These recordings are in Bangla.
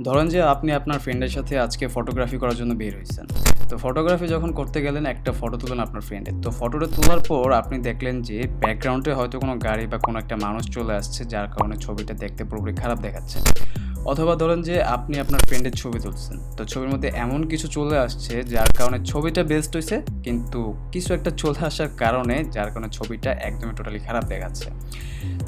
ধরেন যে আপনি আপনার ফ্রেন্ডের সাথে আজকে ফটোগ্রাফি করার জন্য বের হয়েছেন। তো ফটোগ্রাফি যখন করতে গেলেন একটা ফটো তুলেন আপনার ফ্রেন্ডের। তো ফটোটা তোলার পর আপনি দেখলেন যে ব্যাকগ্রাউন্ডে হয়তো কোনো গাড়ি বা কোনো একটা মানুষ চলে আসছে, যার কারণে ছবিটা দেখতে পুরোপুরি খারাপ দেখাচ্ছে। অথবা ধরেন যে আপনি আপনার ফ্রেন্ডের ছবি তুলছেন, তো ছবির মধ্যে এমন কিছু চলে আসছে যার কারণে ছবিটা বেস্ট হয়েছে, কিন্তু কিছু একটা চলে আসার কারণে যার কারণে ছবিটা একদমই টোটালি খারাপ দেখাচ্ছে।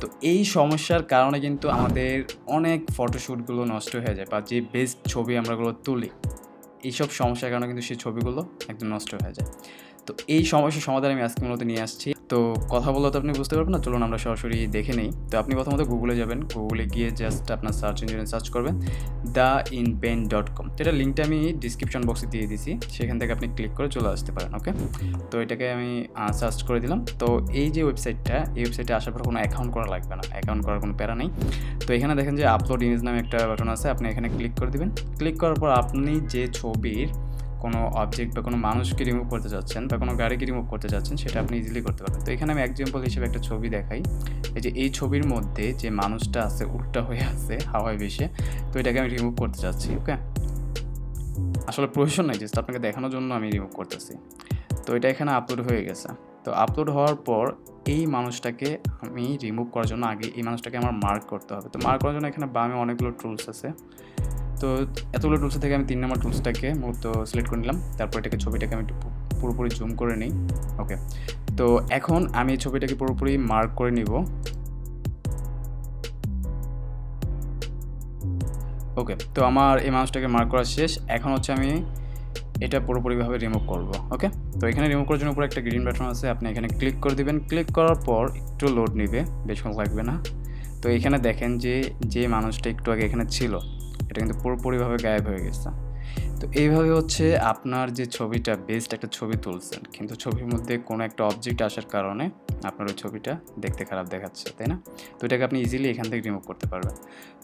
তো এই সমস্যার কারণে কিন্তু আমাদের অনেক ফটোশ্যুটগুলো নষ্ট হয়ে যায়, বা যে বেস্ট ছবি আমরাগুলো তুলি, এইসব সমস্যার কারণে কিন্তু সেই ছবিগুলো একদম নষ্ট হয়ে যায়। তো এই সমস্যার সমাধান আমি আজকে মূলত নিয়ে আসছি। তো কথা বললে তো আপনি বুঝতে পারবেন না, চলুন আমরা সরাসরি দেখে নেই। তো আপনি প্রথমত গুগলে যাবেন, গুগলে গিয়ে জাস্ট আপনার সার্চ ইঞ্জিনে সার্চ করবেন theinpain.com। তো এটা লিঙ্কটা আমি ডিসক্রিপশন বক্সে দিয়ে দিছি, সেখান থেকে আপনি ক্লিক করে চলে আসতে পারেন। ওকে, তো এটাকে আমি সার্চ করে দিলাম। তো এই যে ওয়েবসাইটটা, এই ওয়েবসাইটে আসার পর কোনো অ্যাকাউন্ট করা লাগবে না, অ্যাকাউন্ট করার কোনো প্যারা নেই। তো এখানে দেখেন যে আপলোড ইমেজ নামে একটা বাটন আছে, আপনি এখানে ক্লিক করে দিবেন। ক্লিক করার পর আপনি যে ছবির কোনো অবজেক্ট বা কোনো মানুষকে রিমুভ করতে চাচ্ছেন বা কোনো গাড়িকে রিমুভ করতে চাচ্ছেন, সেটা আপনি ইজিলি করতে পারবেন। তো এখানে আমি এক্সাম্পল হিসেবে একটা ছবি দেখাই। এই যে এই ছবির মধ্যে যে মানুষটা আছে উল্টা হয়ে আছে হাওয়ায় ভেসে, তো এটাকে আমি রিমুভ করতে চাচ্ছি। ওকে, আসলে প্রয়োজন নাই, জাস্ট আপনাকে দেখানোর জন্য আমি রিমুভ করতেছি। তো এটা এখানে আপলোড হয়ে গেছে। তো আপলোড হওয়ার পর এই মানুষটাকে আমি রিমুভ করার জন্য আগে এই মানুষটাকে আমার মার্ক করতে হবে। তো মার্ক করার জন্য এখানে বামে অনেকগুলো টুলস আছে। তো এতগুলো টুলস থেকে আমি 3 নম্বর টুলসটাকে মূলত সিলেক্ট করে নিলাম। তারপর এটাকে ছবিটাকে আমি একটু পুরোপুরি জুম করে নিই। ওকে, তো এখন আমি এই ছবিটাকে পুরোপুরি মার্ক করে নিব। ওকে, তো আমার এই মানুষটাকে মার্ক করা শেষ। এখন হচ্ছে আমি এটা পুরোপুরিভাবে রিমুভ করব। ওকে, তো এখানে রিমুভ করার জন্য উপরে একটা গ্রিন বাটন আছে, আপনি এখানে ক্লিক করে দিবেন। ক্লিক করার পর একটু লোড নেবে, বেশিক্ষণ লাগবে না। তো এখানে দেখেন যে মানুষটা একটু আগে এখানে ছিল, এটা কিন্তু পুরোপুরিভাবে গায়েব হয়ে গেছে। তো এইভাবে হচ্ছে আপনার যে ছবিটা বেস্ট একটা ছবি তুলছেন, কিন্তু ছবির মধ্যে কোনো একটা অবজেক্ট আসার কারণে আপনার ওই ছবিটা দেখতে খারাপ দেখাচ্ছে, তাই না? তো এটাকে আপনি ইজিলি এখান থেকে রিমুভ করতে পারবেন।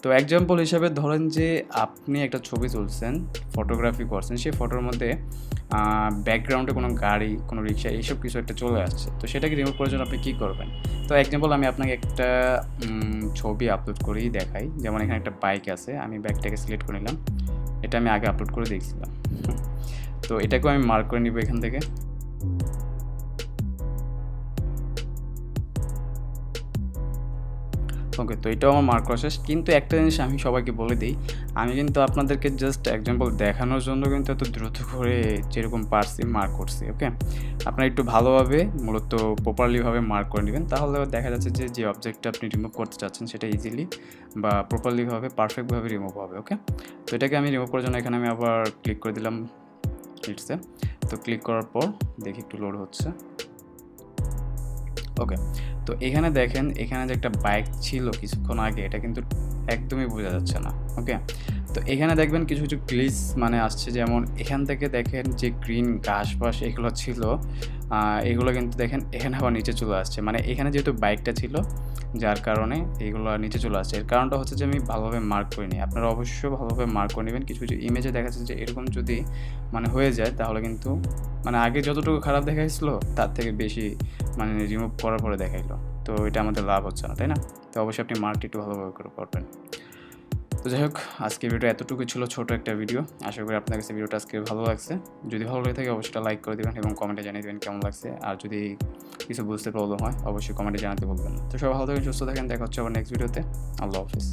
তো এক্সাম্পল হিসাবে ধরেন যে আপনি একটা ছবি তুলছেন, ফটোগ্রাফি করছেন, সেই ফটোর মধ্যে ব্যাকগ্রাউন্ডে কোনো গাড়ি, কোনো রিক্সা, এইসব কিছু একটা চলে আসছে। তো সেটাকে রিমুভ করার জন্য আপনি কী করবেন? তো এক্সাম্পল আমি আপনাকে একটা ছবি আপলোড করেই দেখাই। যেমন এখানে একটা বাইক আছে, আমি বাইকটাকে সিলেক্ট করে নিলাম। এটা আমি আগে আপলোড করে দেখছিলাম। তো এটাকেও আমি মার্ক করে নিব এখান থেকে। ওকে, তো এটাও আমার মার্ক করা শেষ। কিন্তু একটা জিনিস আমি সবাইকে বলে দিই, আমি কিন্তু আপনাদেরকে জাস্ট এক্সাম্পল দেখানোর জন্য কিন্তু এত দ্রুত করে যেরকম পারছি মার্ক করছি। ওকে, আপনারা একটু ভালোভাবে মূলত প্রপারলিভাবে মার্ক করে নেবেন, তাহলে দেখা যাচ্ছে যে অবজেক্টটা আপনি রিমুভ করতে চাচ্ছেন সেটা ইজিলি বা প্রপারলিভাবে পারফেক্টভাবে রিমুভ হবে। ওকে, তো এটাকে আমি রিমুভ করার জন্য এখানে আমি আবার ক্লিক করে দিলাম লিটসে। তো ক্লিক করার পর দেখি একটু লোড হচ্ছে। ওকে, তো এখানে দেখেন, এখানে যে একটা বাইক ছিল কিছুক্ষণ আগে, এটা কিন্তু একদমই বোঝা যাচ্ছে না। ওকে, তো এখানে দেখবেন কিছু কিছু গ্লিচ মানে আসছে, যেমন এখান থেকে দেখেন যে গ্রিন ঘাসবাস এগুলো ছিল, এগুলো কিন্তু দেখেন এখানে আবার নিচে চলে আসছে। মানে এখানে যেহেতু বাইকটা ছিল, যার কারণে এইগুলো নিচে চলে আসছে। এর কারণটা হচ্ছে যে আমি ভালোভাবে মার্ক করিনি। আপনারা অবশ্যই ভালোভাবে মার্ক করে নেবেন। কিছু কিছু ইমেজে দেখা যাচ্ছে যে এরকম যদি মানে হয়ে যায়, তাহলে কিন্তু মানে আগে যতটুকু খারাপ দেখাইছিল তার থেকে বেশি মানে রিমুভ করার পরে দেখাইলো। তো এটা আমাদের লাভ হচ্ছে না, তাই না? তো অবশ্যই আপনি মার্কটি একটু ভালোভাবে করে করবেন। তো যাই হোক, আজকের ভিডিও এতটুকুই ছিল, ছোট একটা ভিডিও। আশা করি আপনার কাছে ভিডিওটা আজকে ভালো লাগছে। যদি ভালো লেগে থাকে অবশ্যই লাইক করে দেবেন এবং কমেন্টে জানিয়ে দেবেন কেমন লাগছে। আর যদি কিছু বুঝতে প্রবলেম হয় অবশ্যই কমেন্টে জানাতে বলবেন না। তো সবাই ভালো থাকেন, সুস্থ থাকেন, দেখা হচ্ছে আবার নেক্সট ভিডিওতে। আল্লাহ হাফিজ।